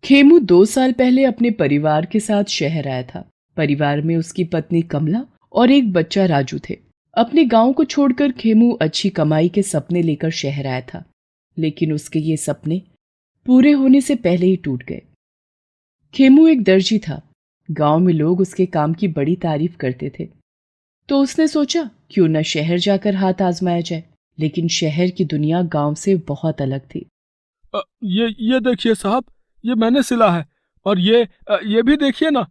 खेमू 2 साल पहले अपने परिवार के साथ शहर आया था। परिवार में उसकी पत्नी कमला और एक बच्चा राजू थे। अपने गांव को छोड़कर खेमू अच्छी कमाई के सपने लेकर शहर आया था, लेकिन उसके ये सपने पूरे होने से पहले ही टूट गए। खेमू एक दर्जी था। गांव में लोग उसके काम की बड़ी तारीफ करते थे, तो उसने सोचा क्यों न शहर जाकर हाथ आजमाया जाए। लेकिन शहर की दुनिया गांव से बहुत अलग थी। ये देखिए साहब, ये मैंने सिला है। और ये भी देखिए ना,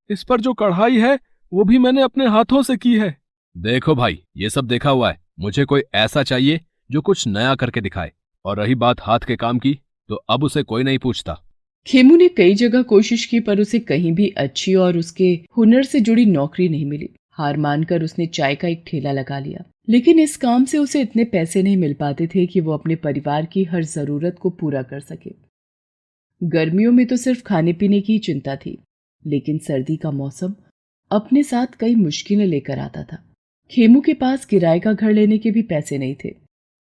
इस पर जो कढ़ाई है वो भी मैंने अपने हाथों से की है। देखो भाई, ये सब देखा हुआ है। मुझे कोई ऐसा चाहिए जो कुछ नया करके दिखाए। और रही बात हाथ के काम की, तो अब उसे कोई नहीं पूछता। खेमू ने कई जगह कोशिश की, पर उसे कहीं भी अच्छी और उसके हुनर से जुड़ी नौकरी नहीं मिली। हार मानकर उसने चाय का एक ठेला लगा लिया, लेकिन इस काम से उसे इतने पैसे नहीं मिल पाते थे कि वो अपने परिवार की हर जरूरत को पूरा कर सके। गर्मियों में तो सिर्फ खाने पीने की ही चिंता थी, लेकिन सर्दी का मौसम अपने साथ कई मुश्किलें लेकर आता था। खेमू के पास किराए का घर लेने के भी पैसे नहीं थे।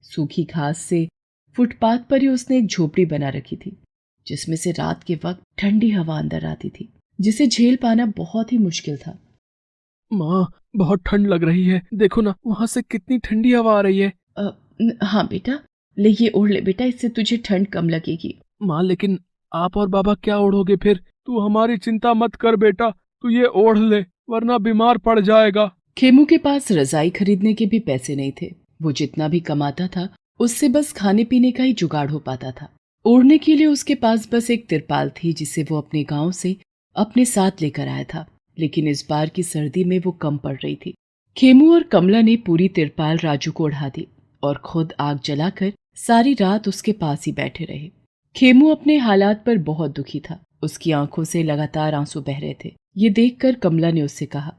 सूखी घास से फुटपाथ पर ही उसने एक झोपड़ी बना रखी थी, जिसमें से रात के वक्त ठंडी हवा अंदर आती थी, जिसे झेल पाना बहुत ही मुश्किल था। माँ, बहुत ठंड लग रही है। देखो ना, वहां से कितनी ठंडी हवा आ रही है। हाँ बेटा, ले ये ओढ़ ले बेटा, इससे तुझे ठंड कम लगेगी। माँ, लेकिन आप और बाबा क्या ओढ़ोगे फिर? तू हमारी चिंता मत कर बेटा, तू ये ओढ़ ले, वरना बीमार पड़ जाएगा। खेमू के पास रजाई खरीदने के भी पैसे नहीं थे। वो जितना भी कमाता था, उससे बस खाने पीने का ही जुगाड़ हो पाता था। ओढ़ने के लिए उसके पास बस एक तिरपाल थी, जिसे वो अपने गांव से अपने साथ लेकर आया था। लेकिन इस बार की सर्दी में वो कम पड़ रही थी। खेमू और कमला ने पूरी तिरपाल राजू को ओढ़ा दी और खुद आग जलाकर सारी रात उसके पास ही बैठे रहे। खेमू अपने हालात पर बहुत दुखी था। उसकी आंखों से लगातार आंसू बह रहे थे। ये देखकर कमला ने उससे कहा,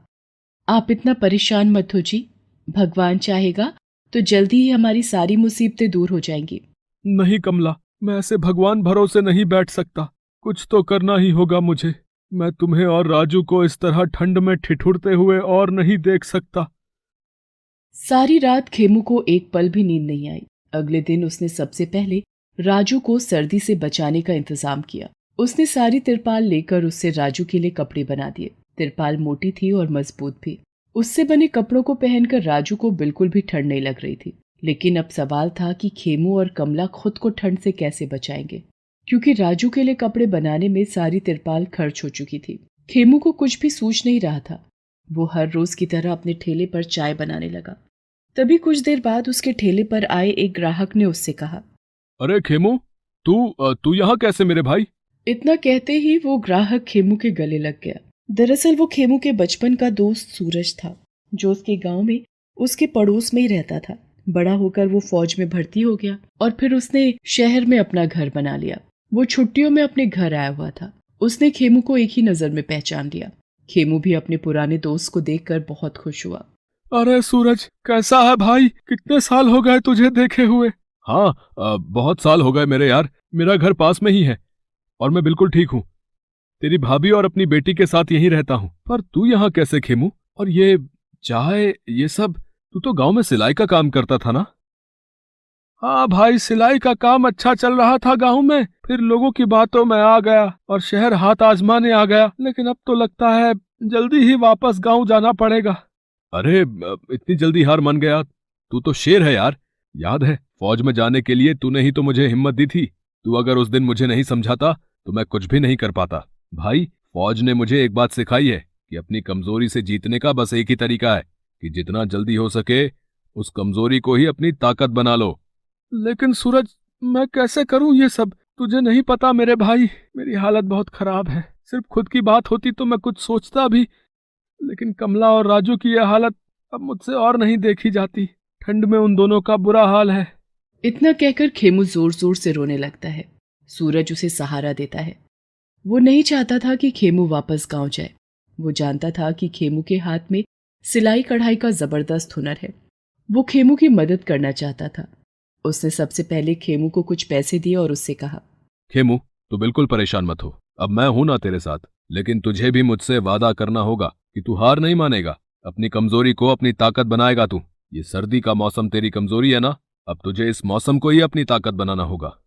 आप इतना परेशान मत हो जी। भगवान चाहेगा तो जल्दी ही हमारी सारी मुसीबतें दूर हो जाएंगी। नहीं कमला, मैं ऐसे भगवान भरोसे नहीं बैठ सकता। कुछ तो करना ही होगा मुझे। मैं तुम्हें और राजू को इस तरह ठंड में ठिठुरते हुए और नहीं देख सकता। सारी रात खेमू को एक पल भी नींद नहीं आई। अगले दिन उसने सबसे पहले राजू को सर्दी से बचाने का इंतजाम किया। उसने सारी तिरपाल लेकर उससे राजू के लिए कपड़े बना दिए। तिरपाल मोटी थी और मजबूत भी। उससे बने कपड़ों को पहनकर राजू को बिल्कुल भी ठंड नहीं लग रही थी। लेकिन अब सवाल था कि खेमू और कमला खुद को ठंड से कैसे बचाएंगे, क्योंकि राजू के लिए कपड़े बनाने में सारी तिरपाल खर्च हो चुकी थी। खेमू को कुछ भी सूझ नहीं रहा था। वो हर रोज की तरह अपने ठेले पर चाय बनाने लगा। तभी कुछ देर बाद उसके ठेले पर आए एक ग्राहक ने उससे कहा, अरे खेमू, तू यहाँ कैसे मेरे भाई? इतना कहते ही वो ग्राहक खेमू के गले लग गया। दरअसल वो खेमू के बचपन का दोस्त सूरज था, जो उसके गांव में उसके पड़ोस में ही रहता था। बड़ा होकर वो फौज में भर्ती हो गया और फिर उसने शहर में अपना घर बना लिया। वो छुट्टियों में अपने घर आया हुआ था। उसने खेमू को एक ही नजर में पहचान लिया। खेमू भी अपने पुराने दोस्त को देखकर बहुत खुश हुआ। अरे सूरज, कैसा है भाई? कितने साल हो गए तुझे देखे हुए? हाँ, बहुत साल हो गए मेरे यार। मेरा घर पास में ही है और मैं बिल्कुल ठीक हूँ। तेरी भाभी और अपनी बेटी के साथ यहीं रहता हूँ। पर तू यहाँ कैसे खेमू? और ये चाय, ये सब? तू तो गांव में सिलाई का काम करता था ना? हाँ भाई, सिलाई का काम अच्छा चल रहा था गांव में। फिर लोगों की बातों में आ गया और शहर हाथ आजमाने आ गया। लेकिन अब तो लगता है जल्दी ही वापस गांव जाना पड़ेगा। अरे, इतनी जल्दी हार मान गया? तू तो शेर है यार। याद है, फौज में जाने के लिए तूने ही तो मुझे हिम्मत दी थी। तू अगर उस दिन मुझे नहीं समझाता तो मैं कुछ भी नहीं कर पाता। भाई, फौज ने मुझे एक बात सिखाई है कि अपनी कमजोरी से जीतने का बस एक ही तरीका है कि जितना जल्दी हो सके उस कमजोरी को ही अपनी ताकत बना लो। लेकिन सूरज, मैं कैसे करूं ये सब? तुझे नहीं पता मेरे भाई, मेरी हालत बहुत खराब है। सिर्फ खुद की बात होती तो मैं कुछ सोचता भी, लेकिन कमला और राजू की यह हालत अब मुझसे और नहीं देखी जाती। ठंड में उन दोनों का बुरा हाल है। इतना कहकर खेमू जोर जोर से रोने लगता है। सूरज उसे सहारा देता है। वो नहीं चाहता था कि खेमू वापस गांव जाए। वो जानता था कि खेमू के हाथ में सिलाई कढ़ाई का जबरदस्त हुनर है। वो खेमू की मदद करना चाहता था। उसने सबसे पहले खेमू को कुछ पैसे दिए और उससे कहा, खेमू, तू बिल्कुल परेशान मत हो। अब मैं हूं ना तेरे साथ। लेकिन तुझे भी मुझसे वादा करना होगा कि तू हार नहीं मानेगा। अपनी कमजोरी को अपनी ताकत बनाएगा तू। ये सर्दी का मौसम तेरी कमजोरी है ना? अब तुझे इस मौसम को ही अपनी ताकत बनाना होगा।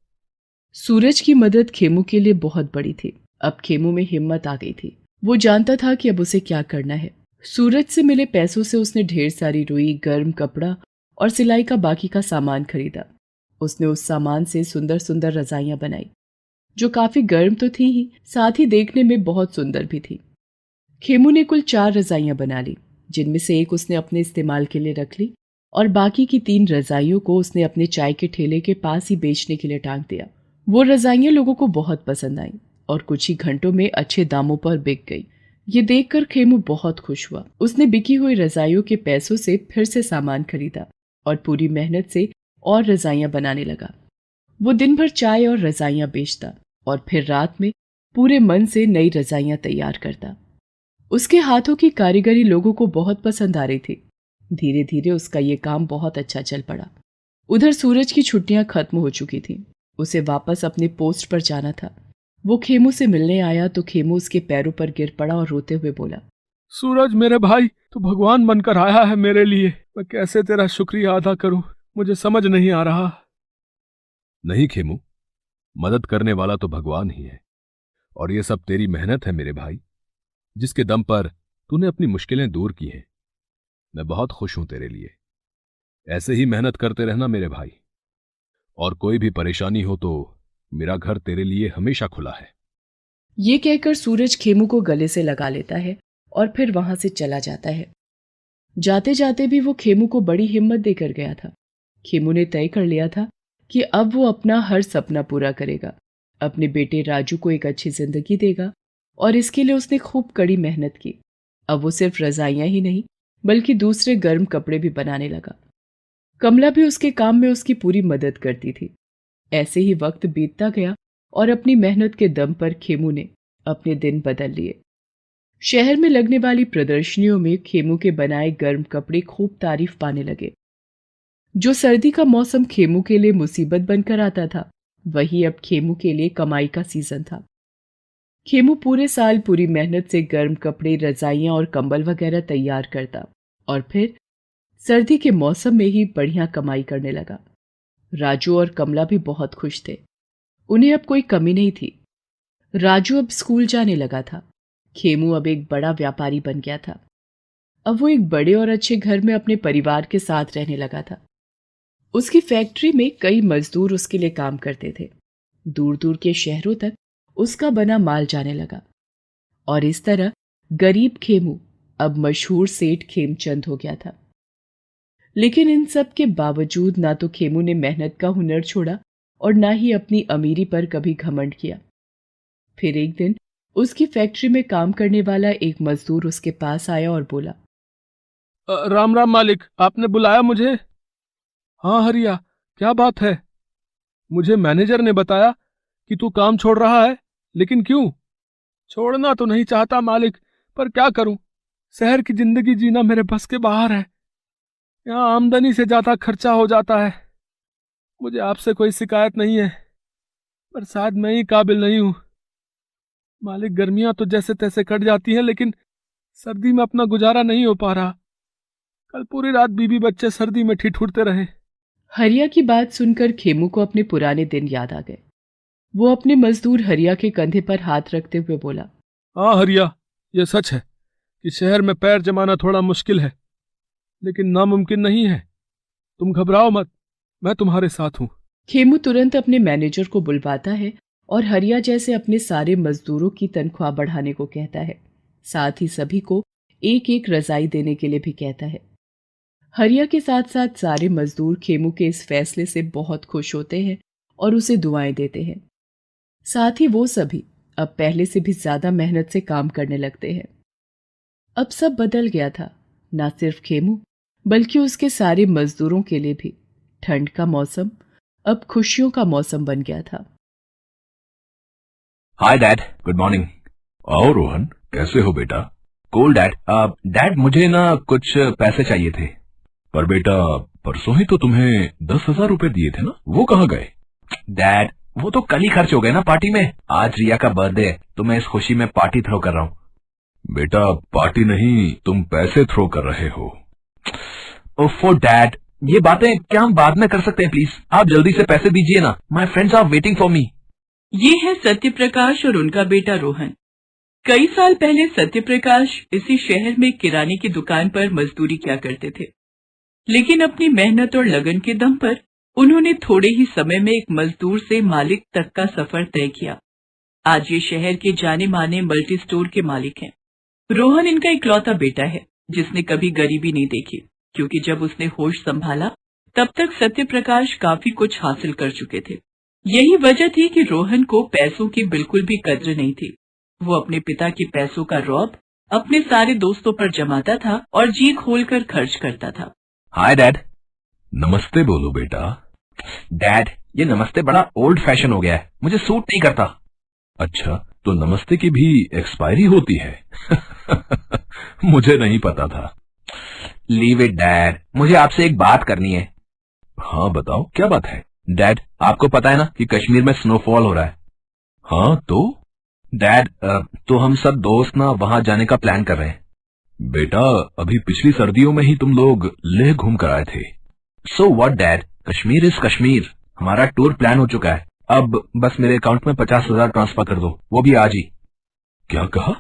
सूरज की मदद खेमू के लिए बहुत बड़ी थी। अब खेमू में हिम्मत आ गई थी। वो जानता था कि अब उसे क्या करना है। सूरज से मिले पैसों से उसने ढेर सारी रुई, गर्म कपड़ा और सिलाई का बाकी का सामान खरीदा। उसने उस सामान से सुंदर सुंदर रजाइयां बनाई, जो काफी गर्म तो थी ही, साथ ही देखने में बहुत सुंदर भी थी। खेमू ने कुल 4 रजाइयां बना ली, जिनमें से एक उसने अपने इस्तेमाल के लिए रख ली और बाकी की 3 रजाइयों को उसने अपने चाय के ठेले के पास ही बेचने के लिए टांग दिया। वो रजाइयां लोगों को बहुत पसंद आईं और कुछ ही घंटों में अच्छे दामों पर बिक गई। ये देखकर खेमू बहुत खुश हुआ। उसने बिकी हुई रजाइयों के पैसों से फिर से सामान खरीदा और पूरी मेहनत से और रजाइयां बनाने लगा। वो दिन भर चाय और रजाइयां बेचता और फिर रात में पूरे मन से नई रजाइयां तैयार करता। उसके हाथों की कारीगरी लोगों को बहुत पसंद आ रही थी। धीरे धीरे उसका ये काम बहुत अच्छा चल पड़ा। उधर सूरज की छुट्टियां खत्म हो चुकी थीं। उसे वापस अपने पोस्ट पर जाना था। वो खेमू से मिलने आया तो खेमू उसके पैरों पर गिर पड़ा और रोते हुए बोला, सूरज मेरे भाई, तू भगवान बनकर आया है मेरे लिए। मैं कैसे तेरा शुक्रिया अदा करूं, मुझे समझ नहीं आ रहा। नहीं खेमू, मदद करने वाला तो भगवान ही है, और ये सब तेरी मेहनत है मेरे भाई, जिसके दम पर तूने अपनी मुश्किलें दूर की हैं। मैं बहुत खुश हूं तेरे लिए। ऐसे ही मेहनत करते रहना मेरे भाई, और कोई भी परेशानी हो तो मेरा घर तेरे लिए हमेशा खुला है। ये कहकर सूरज खेमू को गले से लगा लेता है और फिर वहां से चला जाता है। जाते जाते भी वो खेमू को बड़ी हिम्मत देकर गया था। खेमू ने तय कर लिया था कि अब वो अपना हर सपना पूरा करेगा, अपने बेटे राजू को एक अच्छी जिंदगी देगा, और इसके लिए उसने खूब कड़ी मेहनत की। अब वो सिर्फ रजाइयां ही नहीं बल्कि दूसरे गर्म कपड़े भी बनाने लगा। कमला भी उसके काम में उसकी पूरी मदद करती थी। ऐसे ही वक्त बीतता गया और अपनी मेहनत के दम पर खेमू ने अपने दिन बदल लिए। शहर में लगने वाली प्रदर्शनियों में खेमू के बनाए गर्म कपड़े खूब तारीफ पाने लगे। जो सर्दी का मौसम खेमू के लिए मुसीबत बनकर आता था, वही अब खेमू के लिए कमाई का सीजन था। खेमू पूरे साल पूरी मेहनत से गर्म कपड़े, रजाइयां और कंबल वगैरह तैयार करता और फिर सर्दी के मौसम में ही बढ़िया कमाई करने लगा। राजू और कमला भी बहुत खुश थे। उन्हें अब कोई कमी नहीं थी। राजू अब स्कूल जाने लगा था। खेमू अब एक बड़ा व्यापारी बन गया था। अब वो एक बड़े और अच्छे घर में अपने परिवार के साथ रहने लगा था। उसकी फैक्ट्री में कई मजदूर उसके लिए काम करते थे। दूर दूर के शहरों तक उसका बना माल जाने लगा और इस तरह गरीब खेमू अब मशहूर सेठ खेमचंद हो गया था। लेकिन इन सब के बावजूद ना तो खेमू ने मेहनत का हुनर छोड़ा और ना ही अपनी अमीरी पर कभी घमंड किया। फिर एक दिन उसकी फैक्ट्री में काम करने वाला एक मजदूर उसके पास आया और बोला, राम राम मालिक, आपने बुलाया मुझे? हाँ हरिया, क्या बात है? मुझे मैनेजर ने बताया कि तू काम छोड़ रहा है, लेकिन क्यों? छोड़ना तो नहीं चाहता मालिक, पर क्या करूं, शहर की जिंदगी जीना मेरे बस के बाहर है। यहाँ आमदनी से ज्यादा खर्चा हो जाता है। मुझे आपसे कोई शिकायत नहीं है, पर शायद मैं ही काबिल नहीं हूं। मालिक, गर्मियां तो जैसे तैसे कट जाती हैं, लेकिन सर्दी में अपना गुजारा नहीं हो पा रहा। कल पूरी रात बीबी बच्चे सर्दी में ठिठुरते रहे। हरिया की बात सुनकर खेमू को अपने पुराने दिन याद आ गए। वो अपने मजदूर हरिया के कंधे पर हाथ रखते हुए बोला, हाँ हरिया, ये सच है कि शहर में पैर जमाना थोड़ा मुश्किल है, लेकिन नामुमकिन नहीं है। तुम घबराओ मत, मैं तुम्हारे साथ हूं। खेमू तुरंत अपने मैनेजर को बुलवाता है और हरिया जैसे अपने सारे मजदूरों की तनख्वाह बढ़ाने को कहता है। साथ ही सभी को एक एक रजाई देने के लिए भी कहता है। हरिया के साथ साथ सारे मजदूर खेमू के इस फैसले से बहुत खुश होते हैं और उसे दुआएं देते हैं। साथ ही वो सभी अब पहले से भी ज्यादा मेहनत से काम करने लगते हैं। अब सब बदल गया था, ना सिर्फ खेमू बल्कि उसके सारे मजदूरों के लिए भी। ठंड का मौसम अब खुशियों का मौसम बन गया था। Hi dad, good morning. आओ रोहन, कैसे हो बेटा? Cool dad. डैड मुझे ना कुछ पैसे चाहिए थे। पर बेटा, परसों ही तो तुम्हें 10,000 रुपए दिए थे ना, वो कहाँ गए? डैड, वो तो कल ही खर्च हो गए ना पार्टी में। आज रिया का बर्थडे है तो मैं इस खुशी में पार्टी थ्रो कर रहा हूँ। बेटा, पार्टी नहीं, तुम पैसे थ्रो कर रहे हो। ओफो डैड, ये बातें क्या हम बाद में कर सकते हैं प्लीज? आप जल्दी से पैसे दीजिए ना, my friends are waiting for me. ये है सत्यप्रकाश और उनका बेटा रोहन। कई साल पहले सत्यप्रकाश इसी शहर में किराने की दुकान पर मजदूरी किया करते थे, लेकिन अपनी मेहनत और लगन के दम पर उन्होंने थोड़े ही समय में एक मजदूर से मालिक तक का सफर तय किया। आज ये शहर के जाने माने मल्टी स्टोर के मालिक हैं। रोहन इनका इकलौता बेटा है जिसने कभी गरीबी नहीं देखी, क्योंकि जब उसने होश संभाला तब तक सत्यप्रकाश काफी कुछ हासिल कर चुके थे। यही वजह थी कि रोहन को पैसों की बिल्कुल भी कद्र नहीं थी। वो अपने पिता के पैसों का रौब अपने सारे दोस्तों पर जमाता था और जी खोलकर खर्च करता था। Hi dad. नमस्ते बोलो बेटा। डैड, ये नमस्ते बड़ा ओल्ड फैशन हो गया है, मुझे सूट नहीं करता। अच्छा, तो नमस्ते की भी एक्सपायरी होती है? मुझे नहीं पता था। लीव इट डैड, मुझे आपसे एक बात करनी है। हाँ बताओ, क्या बात है? डैड, आपको पता है ना कि कश्मीर में स्नोफॉल हो रहा है। हाँ तो? डैड, तो हम सब दोस्त ना वहां जाने का प्लान कर रहे हैं। बेटा, अभी पिछली सर्दियों में ही तुम लोग लेह घूम कर आए थे। So what dad, Kashmir is Kashmir. हमारा टूर प्लान हो चुका है, अब बस मेरे अकाउंट में 50,000 ट्रांसफर कर दो, वो भी आज ही। क्या कहा?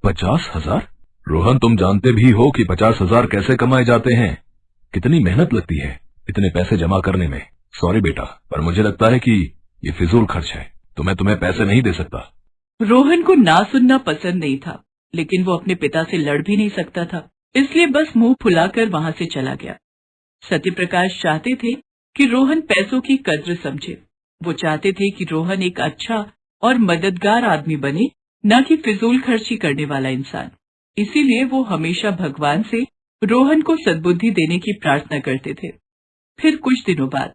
50,000? रोहन, तुम जानते भी हो कि 50,000 कैसे कमाए जाते हैं, कितनी मेहनत लगती है इतने पैसे जमा करने में। सॉरी बेटा, पर मुझे लगता है कि ये फिजूल खर्च है, तो मैं तुम्हें पैसे नहीं दे सकता। रोहन को ना सुनना पसंद नहीं था, लेकिन वो अपने पिता से लड़ भी नहीं सकता था, इसलिए बस मुंह फुलाकर वहां से चला गया। सत्यप्रकाश चाहते थे कि रोहन पैसों की कद्र समझे। वो चाहते थे कि रोहन एक अच्छा और मददगार आदमी बने, न कि फिजूल खर्ची करने वाला इंसान। इसीलिए वो हमेशा भगवान से रोहन को सद्बुद्धि देने की प्रार्थना करते थे। फिर कुछ दिनों बाद,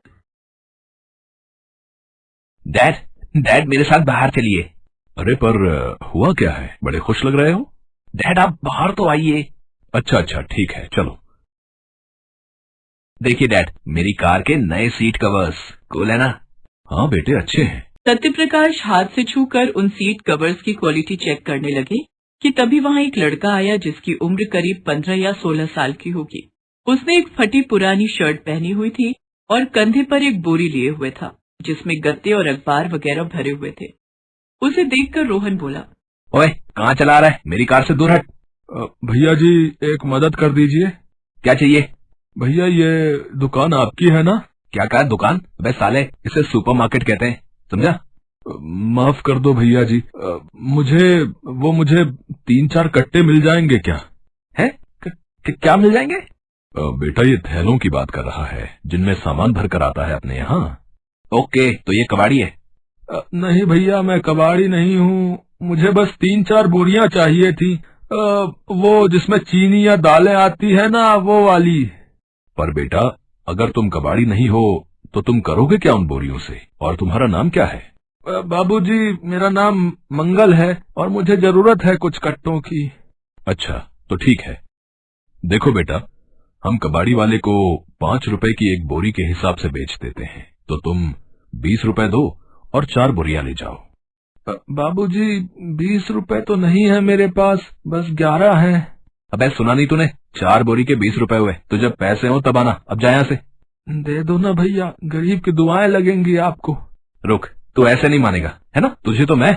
डैड, डैड मेरे साथ बाहर चलिए। अरे पर हुआ क्या है, बड़े खुश लग रहे हो। डैड, आप बाहर तो आइए। अच्छा अच्छा, ठीक है, चलो। देखिए डैड, मेरी कार के नए सीट कवर्स, कूल है ना? हाँ बेटे, अच्छे हैं। सत्यप्रकाश हाथ से छूकर उन सीट कवर्स की क्वालिटी चेक करने लगे कि तभी वहां एक लड़का आया जिसकी उम्र करीब 15 या 16 साल की होगी। उसने एक फटी पुरानी शर्ट पहनी हुई थी और कंधे पर एक बोरी लिए हुए था जिसमें गत्ते और अखबार वगैरह भरे हुए थे। उसे देखकर रोहन बोला, ओए, कहाँ चला रहा है, मेरी कार से दूर हट। भैया जी, एक मदद कर दीजिए। क्या चाहिए? भैया, ये दुकान आपकी है ना? क्या कहा दुकान? अबे साले, इसे सुपरमार्केट कहते हैं, समझा? माफ कर दो भैया जी, मुझे 3-4 कट्टे मिल जाएंगे क्या? है? क्या मिल जाएंगे? बेटा, ये थैलों की बात कर रहा है जिनमें सामान भर कर आता है अपने यहाँ। ओके, तो ये कबाड़ी है? नहीं भैया, मैं कबाड़ी नहीं हूँ, मुझे बस 3-4 बोरियां चाहिए थी, वो जिसमें चीनी या दालें आती है ना, वो वाली। पर बेटा, अगर तुम कबाड़ी नहीं हो तो तुम करोगे क्या उन बोरियों से, और तुम्हारा नाम क्या है? बाबूजी, मेरा नाम मंगल है और मुझे जरूरत है कुछ कट्टों की। अच्छा, तो ठीक है। देखो बेटा, हम कबाड़ी वाले को 5 रुपए की एक बोरी के हिसाब से बेच देते हैं, तो तुम 20 रुपए दो और 4 बोरियां ले जाओ। बाबूजी, 20 रुपए तो नहीं है मेरे पास, बस 11 है। अबे सुना नहीं तूने? 4 बोरी के 20 रुपए हुए, तो जब पैसे हो तब आना, अब जा यहाँ से। दे दो ना भैया, गरीब की दुआएं लगेंगी आपको। रुक, तू ऐसे नहीं मानेगा, है ना? तुझे तो मैं।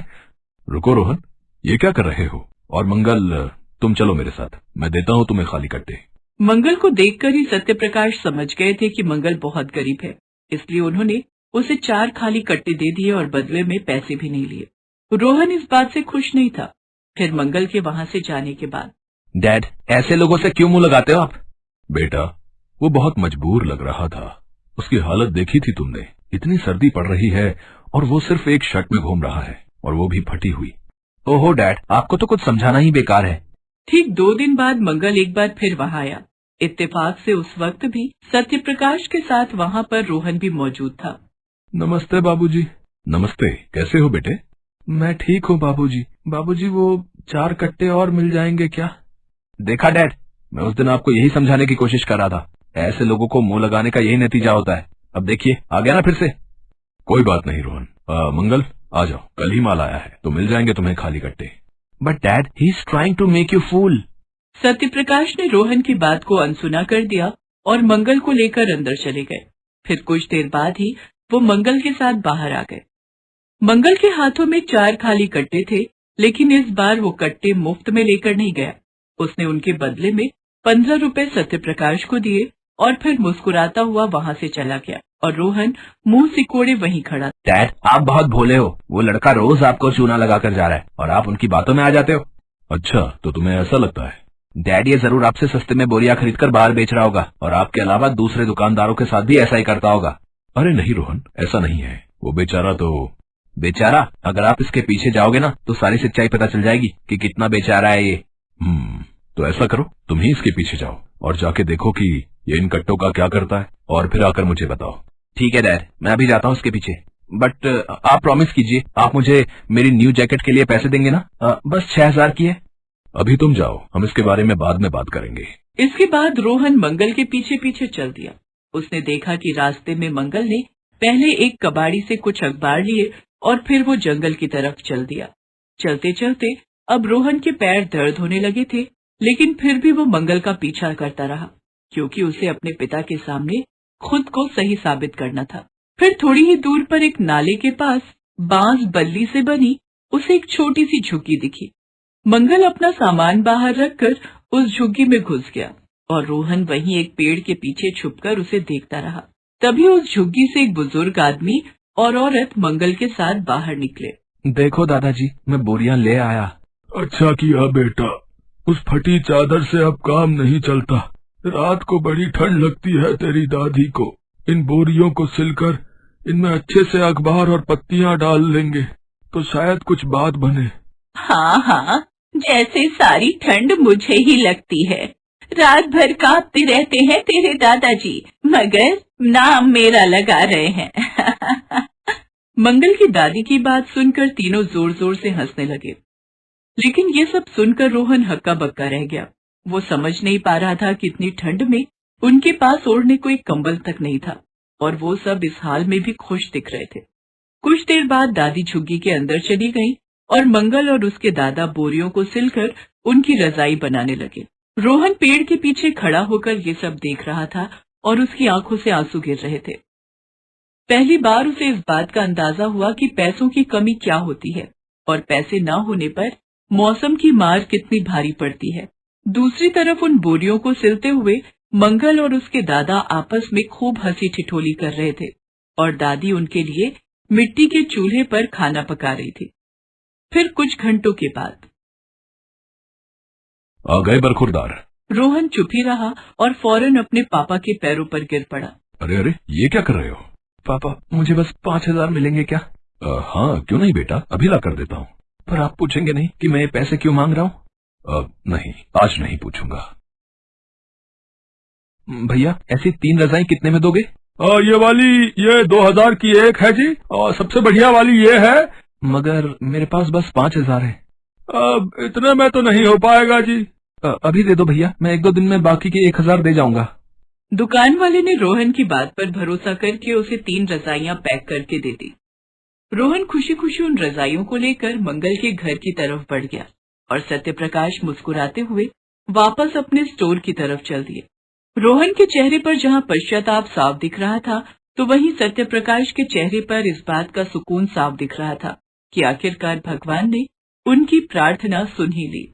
रुको रोहन, ये क्या कर रहे हो? और मंगल, तुम चलो मेरे साथ, मैं देता हूँ तुम्हें खाली कट्टे। मंगल को देखकर ही सत्यप्रकाश समझ गए थे कि मंगल बहुत गरीब है, इसलिए उन्होंने उसे 4 खाली कट्टे दे दिए और बदले में पैसे भी नहीं लिए। रोहन इस बात से खुश नहीं था। फिर मंगल के वहां से जाने के बाद, डैड, ऐसे लोगों से क्यों मुंह लगाते हो आप? बेटा, वो बहुत मजबूर लग रहा था, उसकी हालत देखी थी तुमने, इतनी सर्दी पड़ रही है और वो सिर्फ एक शर्ट में घूम रहा है, और वो भी फटी हुई। ओहो डैड, आपको तो कुछ समझाना ही बेकार है। ठीक 2 दिन बाद मंगल एक बार फिर वहां आया। इत्तेफाक से उस वक्त भी सत्यप्रकाश के साथ वहां पर रोहन भी मौजूद था। नमस्ते बाबूजी। नमस्ते, कैसे हो बेटे? मैं ठीक हूँ बाबूजी। बाबूजी, वो 4 कट्टे और मिल जाएंगे क्या? देखा डैड, मैं उस दिन आपको यही समझाने की कोशिश कर रहा था, ऐसे लोगों को मुंह लगाने का यही नतीजा होता है। अब देखिए, आ गया ना फिर से। कोई बात नहीं रोहन। मंगल, आ जाओ, कल ही माल आया है, तो मिल जाएंगे तुम्हें खाली कट्टे। But dad, he is trying to make you fool. Satyaprakash ने रोहन की बात को अनसुना कर दिया और मंगल को लेकर अंदर चले गए। फिर कुछ देर बाद ही वो मंगल के साथ बाहर आ गए। मंगल के हाथों में 4 खाली कट्टे थे, लेकिन इस बार वो कट्टे मुफ्त में लेकर नहीं गया। उसने उनके बदले में 15 रुपए सत्यप्रकाश को दिए और फिर मुस्कुराता हुआ वहाँ से चला गया और रोहन मुंह सिकोड़े वहीं खड़ा। डैड, आप बहुत भोले हो। वो लड़का रोज आपको चूना लगा कर जा रहा है और आप उनकी बातों में आ जाते हो। अच्छा, तो तुम्हें ऐसा लगता है? डैड, ये जरूर आपसे सस्ते में बोरियां खरीदकर बाहर बेच रहा होगा और आपके अलावा दूसरे दुकानदारों के साथ भी ऐसा ही करता होगा। अरे नहीं रोहन, ऐसा नहीं है। वो बेचारा तो बेचारा, अगर आप इसके पीछे जाओगे ना तो सारी सच्चाई पता चल जाएगी कि कितना बेचारा है ये। तो ऐसा करो, तुम ही इसके पीछे जाओ और जाके देखो कि ये इन कट्टों का क्या करता है और फिर आकर मुझे बताओ। ठीक है डैड, मैं अभी जाता हूँ उसके पीछे। बट आप प्रॉमिस कीजिए, आप मुझे मेरी न्यू जैकेट के लिए पैसे देंगे ना? बस 6000 की है। अभी तुम जाओ, हम इसके बारे में बाद में बात करेंगे। इसके बाद रोहन मंगल के पीछे पीछे चल दिया। उसने देखा कि रास्ते में मंगल ने पहले एक कबाड़ी से कुछ अखबार लिए और फिर वो जंगल की तरफ चल दिया। चलते चलते अब रोहन के पैर दर्द होने लगे थे, लेकिन फिर भी वो मंगल का पीछा करता रहा, क्योंकि उसे अपने पिता के सामने खुद को सही साबित करना था। फिर थोड़ी ही दूर पर एक नाले के पास बांस बल्ली से बनी उसे एक छोटी सी झुग्गी दिखी। मंगल अपना सामान बाहर रखकर उस झुग्गी में घुस गया और रोहन वहीं एक पेड़ के पीछे छुपकर उसे देखता रहा। तभी उस झुग्गी से एक बुजुर्ग आदमी और औरत मंगल के साथ बाहर निकले। देखो दादाजी, मैं बोरियां ले आया। अच्छा किया बेटा, उस फटी चादर से अब काम नहीं चलता। रात को बड़ी ठंड लगती है तेरी दादी को। इन बोरियों को सिलकर इनमें अच्छे से अखबार और पत्तियां डाल लेंगे तो शायद कुछ बात बने। हाँ हाँ, जैसे सारी ठंड मुझे ही लगती है। रात भर कांपते रहते हैं तेरे दादाजी, मगर नाम मेरा लगा रहे हैं। मंगल की दादी की बात सुनकर तीनों जोर जोर से हंसने लगे, लेकिन ये सब सुनकर रोहन हक्का बक्का रह गया। वो समझ नहीं पा रहा था कि इतनी ठंड में उनके पास ओढ़ने को एक कंबल तक नहीं था और वो सब इस हाल में भी खुश दिख रहे थे। कुछ देर बाद दादी झुग्गी के अंदर चली गई और मंगल और उसके दादा बोरियों को सिलकर उनकी रजाई बनाने लगे। रोहन पेड़ के पीछे खड़ा होकर ये सब देख रहा था और उसकी आंखों से आंसू गिर रहे थे। पहली बार उसे इस बात का अंदाजा हुआ कि पैसों की कमी क्या होती है और पैसे न होने पर मौसम की मार कितनी भारी पड़ती है। दूसरी तरफ उन बोरियों को सिलते हुए मंगल और उसके दादा आपस में खूब हंसी ठिठोली कर रहे थे और दादी उनके लिए मिट्टी के चूल्हे पर खाना पका रही थी। फिर कुछ घंटों के बाद आ गए बरखुरदार। रोहन चुप ही रहा और फौरन अपने पापा के पैरों पर गिर पड़ा। अरे अरे, ये क्या कर रहे हो? पापा, मुझे बस 5000 मिलेंगे क्या? हाँ, क्यों नहीं बेटा, अभी ला कर देता हूँ। पर आप पूछेंगे नहीं कि मैं ये पैसे क्यों मांग रहा हूँ? नहीं, आज नहीं पूछूंगा। भैया, ऐसी 3 रजाई कितने में दोगे? ये 2000 की एक है जी, और सबसे बढ़िया वाली ये है। मगर मेरे पास बस 5000 है। अब इतने में तो नहीं हो पाएगा जी। अभी दे दो भैया, मैं 1-2 दिन में बाकी के 1000 दे जाऊंगा। दुकान वाले ने रोहन की बात पर भरोसा करके उसे 3 रजाइयां पैक करके दे दी। रोहन खुशी खुशी उन रजाइयों को लेकर मंगल के घर की तरफ बढ़ गया और सत्यप्रकाश मुस्कुराते हुए वापस अपने स्टोर की तरफ चल दिए। रोहन के चेहरे पर जहां पश्चाताप साफ दिख रहा था, तो वहीं सत्यप्रकाश के चेहरे पर इस बात का सुकून साफ दिख रहा था कि आखिरकार भगवान ने उनकी प्रार्थना सुन ही ली।